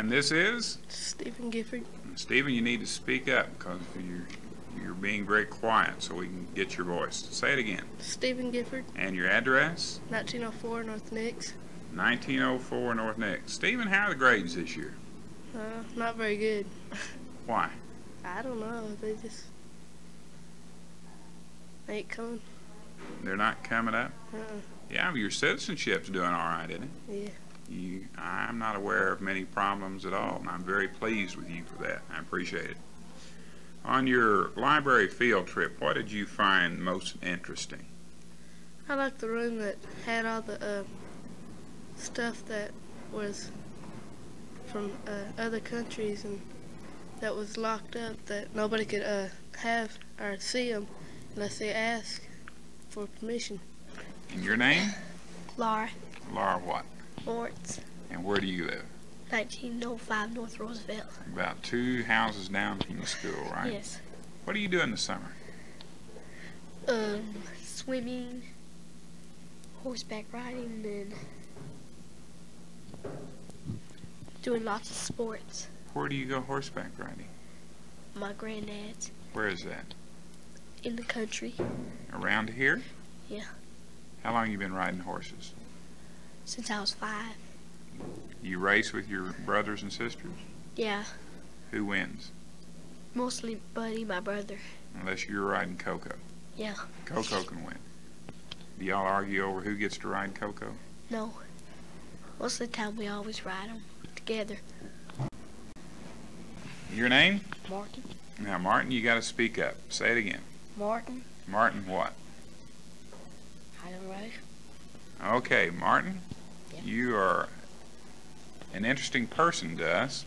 And this is? Stephen Gifford. Stephen, you need to speak up because you're being very quiet so we can get your voice. Say it again. Stephen Gifford. And your address? 1904 North Nicks. 1904 North Nicks. Stephen, how are the grades this year? Not very good. Why? I don't know. They ain't coming. They're not coming up? Yeah, but your citizenship's doing all right, isn't it? Yeah. I'm not aware of many problems at all, and I'm very pleased with you for that. I appreciate it. On your library field trip, what did you find most interesting? I liked the room that had all the stuff that was from other countries and that was locked up, that nobody could have or see them unless they asked for permission. And your name? Laura. Laura what? Lawrence. And where do you live? 1905 North Roosevelt. About 2 houses down from the school, right? Yes. What do you do in the summer? Swimming, horseback riding, and doing lots of sports. Where do you go horseback riding? My granddad's. Where is that? In the country. Around here? Yeah. How long you been riding horses? Since I was 5. You race with your brothers and sisters? Yeah. Who wins? Mostly Buddy, my brother. Unless you're riding Coco. Yeah. Coco can win. Do y'all argue over who gets to ride Coco? No. Most of the time we always ride them together. Your name? Martin. Now, Martin, you got to speak up. Say it again. Martin. Martin what? I don't know. Okay, Martin, Yeah. you are an interesting person to us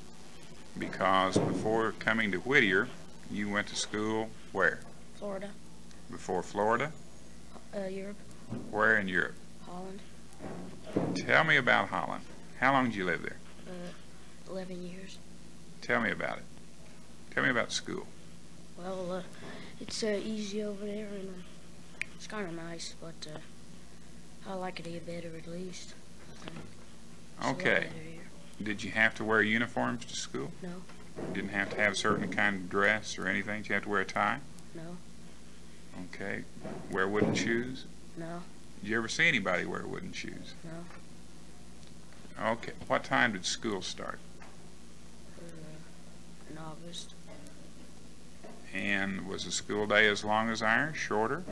because before coming to Whittier, you went to school where? Florida. Before Florida? Europe. Where in Europe? Holland. Tell me about Holland. How long did you live there? 11 years. Tell me about it. Tell me about school. Well, it's easy over there, and it's kind of nice, but I like it here better at least. It's a lot Okay. better here. Did you have to wear uniforms to school? No. You didn't have to have a certain kind of dress or anything? Did you have to wear a tie? No. Okay. Wear wooden shoes? No. Did you ever see anybody wear wooden shoes? No. Okay. What time did school start? In August. And was the school day as long as ours? Shorter?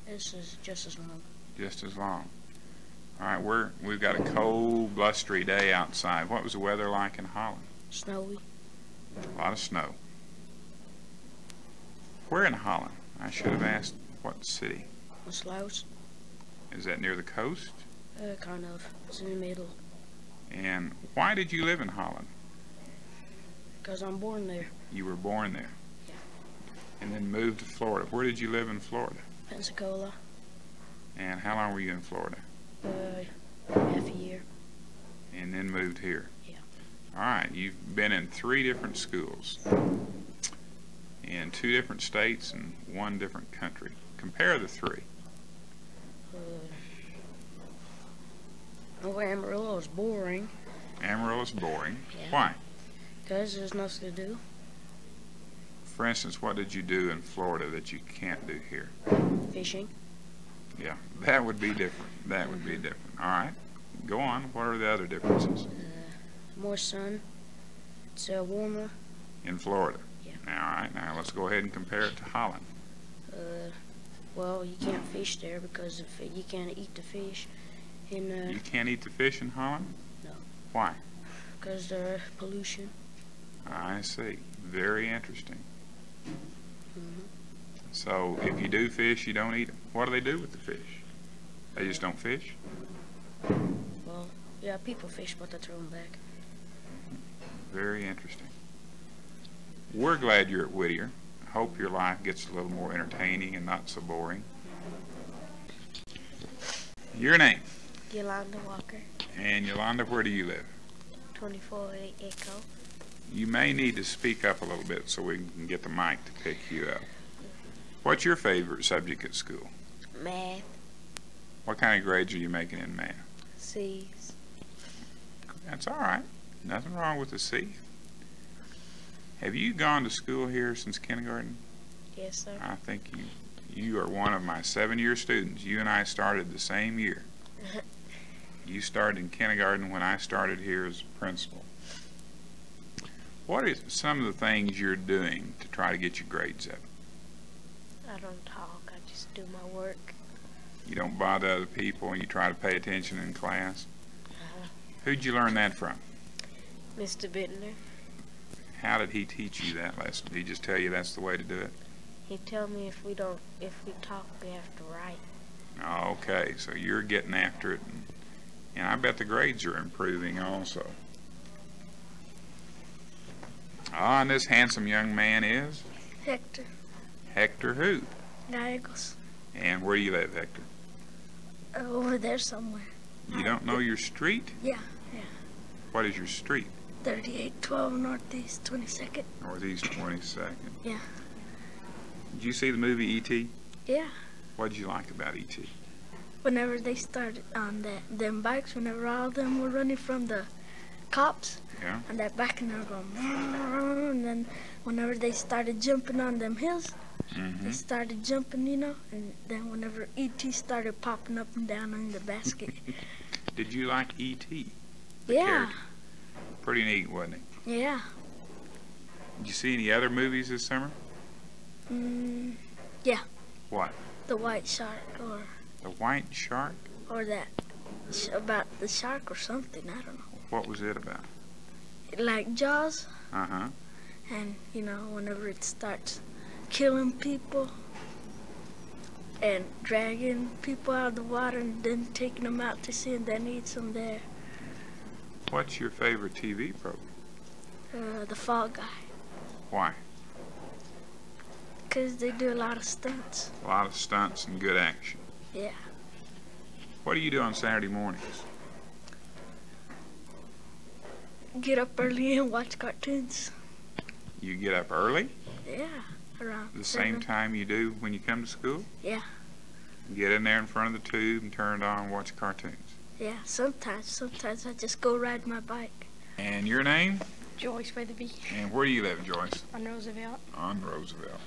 This is just as long. Just as long. All right, we've got a cold, blustery day outside. What was the weather like in Holland? Snowy. A lot of snow. Where in Holland? I should have asked what city. Sluis. Is that near the coast? Kind of. It's in the middle. And why did you live in Holland? Because I'm born there. You were born there. Yeah. And then moved to Florida. Where did you live in Florida? Pensacola. And how long were you in Florida? Half a year. And then moved here. Yeah. All right, you've been in 3 different schools in 2 different states and 1 different country. Compare the 3. Well, Amarillo is boring. Amarillo's boring. Yeah. Why? Because there's nothing to do. For instance, what did you do in Florida that you can't do here? Fishing. Yeah, that would be different. That would be different. All right, go on. What are the other differences? More sun. It's warmer. In Florida? Yeah. All right, now let's go ahead and compare it to Holland. Well, you can't fish there because you can't eat the fish. You can't eat the fish in Holland? No. Why? Because there's pollution. I see. Very interesting. Mm-hmm. So if you do fish, you don't eat them. What do they do with the fish? They just don't fish? Well, yeah, people fish, but they throw them back. Very interesting. We're glad you're at Whittier. I hope your life gets a little more entertaining and not so boring. Your name? Yolanda Walker. And Yolanda, where do you live? 24 Echo. You may need to speak up a little bit so we can get the mic to pick you up. What's your favorite subject at school? Math. What kind of grades are you making in math? C's. That's all right. Nothing wrong with the C. Have you gone to school here since kindergarten? Yes, sir. I think you are one of my 7-year students. You and I started the same year. You started in kindergarten when I started here as principal. What are some of the things you're doing to try to get your grades up? I don't talk. I just do my work. You don't bother other people and you try to pay attention in class? Who'd you learn that from? Mr. Bittner. How did he teach you that lesson? Did he just tell you that's the way to do it? He tell me if we talk, we have to write. Okay, so you're getting after it, and I bet the grades are improving also. Ah, and this handsome young man is? Hector. Hector who? Gallegos. And where do you live, Hector? Over there somewhere. You don't know your street? Yeah. What is your street? 3812 Northeast 22nd. Northeast 22nd. Yeah. Did you see the movie E.T.? Yeah. What did you like about E.T.? Whenever they started on them bikes, whenever all of them were running from the cops, Yeah. on that bike, and they were going, and then whenever they started jumping on them hills, they started jumping, you know, and then whenever E.T. started popping up and down in the basket. Did you like E.T.? Yeah. Character? Pretty neat, wasn't it? Yeah. Did you see any other movies this summer? Yeah. What? The White Shark, or The White Shark? that about the shark or something, I don't know. What was it about? Like Jaws, Uh-huh. and you know, whenever it starts killing people and dragging people out of the water and then taking them out to sea and then eats them there. What's your favorite TV program? The Fall Guy, Why? because they do a lot of stunts. A lot of stunts and good action. Yeah. What do you do on Saturday mornings? Get up early and watch cartoons. You get up early? Yeah, around The 7. same time you do when you come to school? Yeah. Get in there in front of the tube and turn it on and watch cartoons. Yeah, sometimes I just go ride my bike. And your name? Joyce Weatherby. And where do you live, Joyce? On Roosevelt. On Roosevelt.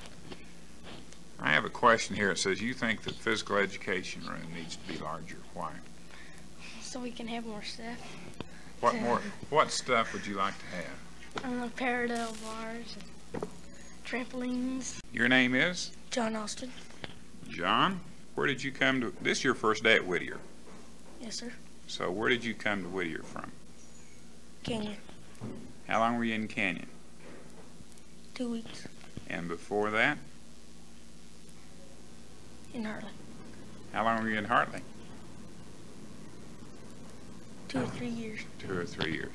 I have a question here. It says you think the physical education room needs to be larger. Why? So we can have more stuff. What stuff would you like to have? Parallel bars and trampolines. Your name is? John Austin. John? Where did you come to? This is your first day at Whittier. Yes, sir. So where did you come to Whittier from? Canyon. How long were you in Canyon? 2 weeks. And before that? In Hartley. How long were you in Hartley? 2 or 3 years. 2 or 3 years.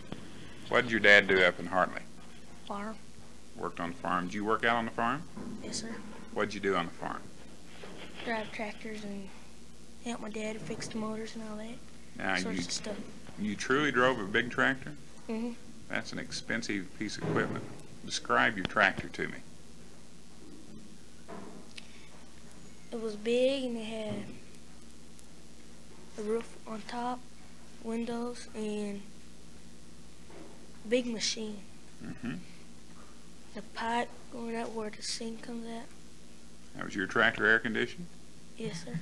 What did your dad do up in Hartley? Farm. Worked on the farm. Did you work out on the farm? Yes, sir. What did you do on the farm? Drive tractors and help my dad fix the motors and all that. Now Sorts of stuff. you truly drove a big tractor? Mm-hmm. That's an expensive piece of equipment. Describe your tractor to me. It was big and it had a roof on top, windows, and a big machine. Mm-hmm. The pipe going out where the sink comes out. Now, was your tractor air conditioned? Yes, sir.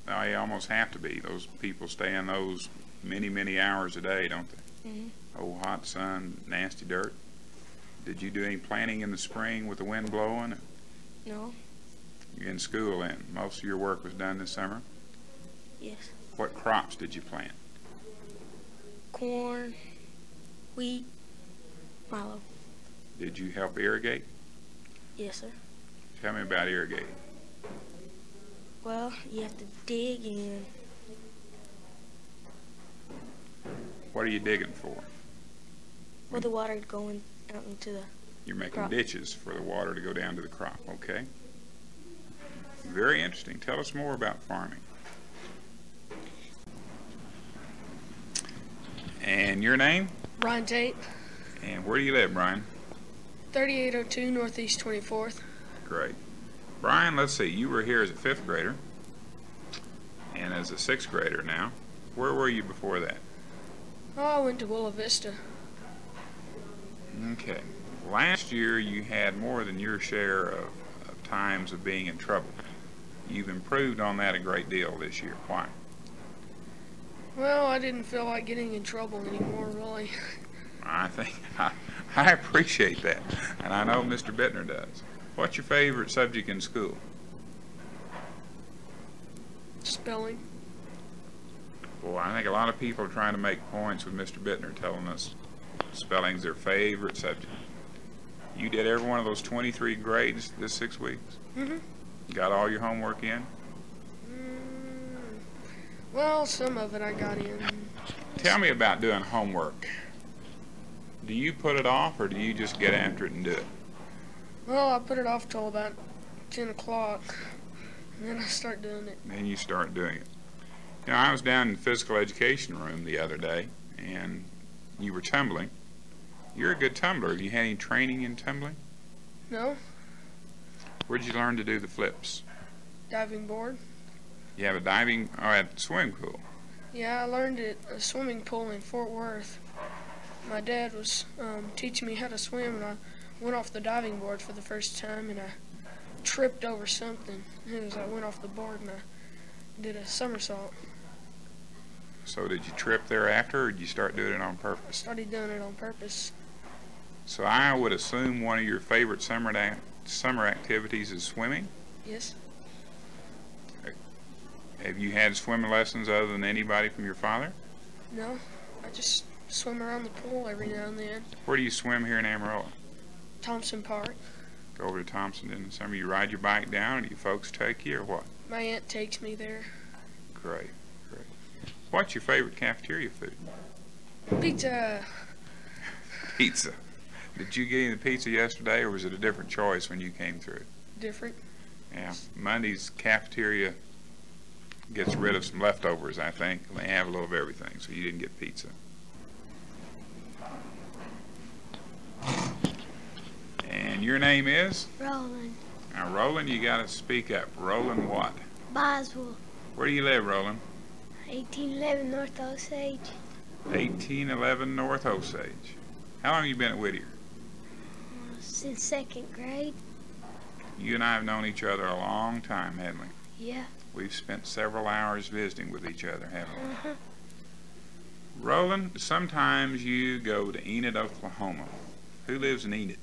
Oh, you almost have to be. Those people stay in those many, many hours a day, don't they? Mm-hmm. Oh, hot sun, nasty dirt. Did you do any planting in the spring with the wind blowing? No. You're in school then. Most of your work was done this summer? Yes. What crops did you plant? Corn, wheat, milo. Did you help irrigate? Yes, sir. Tell me about irrigating. Well, you have to dig and What are you digging for? for the water going out into the You're making crop. ditches for the water to go down to the crop, okay? Very interesting. Tell us more about farming. And your name? Brian Tate, And where do you live, Brian? 3802 Northeast 24th. Great. Brian, let's see. You were here as a 5th grader and as a 6th grader now. Where were you before that? Oh, I went to Willa Vista. Okay. Last year you had more than your share of times of being in trouble. You've improved on that a great deal this year. Why? Well, I didn't feel like getting in trouble anymore, really. I think I appreciate that, and I know Mr. Bittner does. What's your favorite subject in school? Spelling. Well, I think a lot of people are trying to make points with Mr. Bittner telling us spelling's their favorite subject. You did every one of those 23 grades this 6 weeks? Mm-hmm. Got all your homework in? Well, some of it I got in. Tell me about doing homework. Do you put it off, or do you just get after it and do it? Well, I put it off till about 10 o'clock, and then I start doing it. Then you start doing it. You know, I was down in the physical education room the other day, and you were tumbling. You're a good tumbler. Have you had any training in tumbling? No? Where'd you learn to do the flips? Diving board. You have a diving, at the swimming pool. Yeah, I learned at a swimming pool in Fort Worth. My dad was teaching me how to swim, and I went off the diving board for the first time, and I tripped over something. As I went off the board, and I did a somersault. So did you trip thereafter, or did you start doing it on I purpose? started doing it on purpose. So I would assume one of your favorite summer activities is swimming? Yes. Have you had swimming lessons other than anybody from your father? No, I just swim around the pool every now and then. Where do you swim here in Amarillo? Thompson Park. Go over to Thompson in the summer. You ride your bike down, or do your folks take you, or what? My aunt takes me there. Great, great. What's your favorite cafeteria food? Pizza. Pizza. Did you get any pizza yesterday, or was it a different choice when you came through? Different. Yeah, Monday's cafeteria gets rid of some leftovers, I think. They have a little of everything, so you didn't get pizza. And your name is? Roland. Now, Roland, you got to speak up. Roland what? Boswell. Where do you live, Roland? 1811 North Osage. 1811 North Osage. How long have you been at Whittier? Since second grade. You and I have known each other a long time, haven't we? Yeah. We've spent several hours visiting with each other, haven't we? Uh-huh. Roland, sometimes you go to Enid, Oklahoma. Who lives in Enid?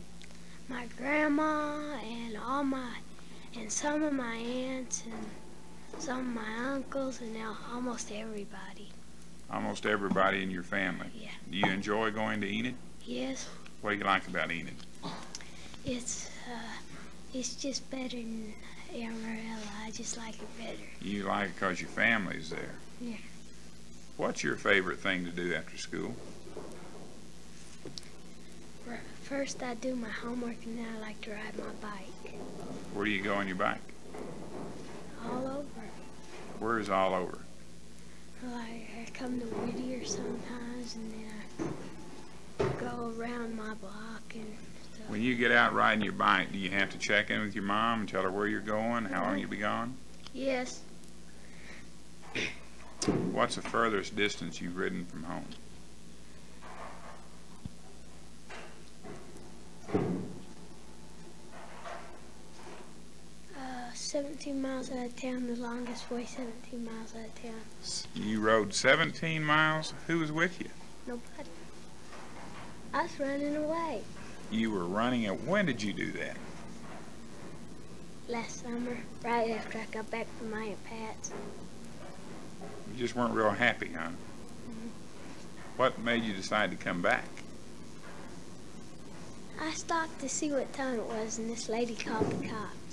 My grandma and some of my aunts and some of my uncles and now almost everybody. Almost everybody in your family. Yeah. Do you enjoy going to Enid? Yes. What do you like about Enid? It's just better than Amarillo. I just like it better. You like it because your family's there. Yeah. What's your favorite thing to do after school? First I do my homework and then I like to ride my bike. Where do you go on your bike? All over. Where's all over? Like I come to Whittier sometimes and then I go around my block and stuff. When you get out riding your bike, do you have to check in with your mom and tell her where you're going, how long you'll be gone? Yes. What's the furthest distance you've ridden from home? 17 miles out of town, the longest way 17 miles out of town. You rode 17 miles? Who was with you? Nobody. I was running away. You were running it. When did you do that? Last summer, right after I got back from my Aunt Pat's. You just weren't real happy, huh? Mm-hmm. What made you decide to come back? I stopped to see what time it was, and this lady called the cops.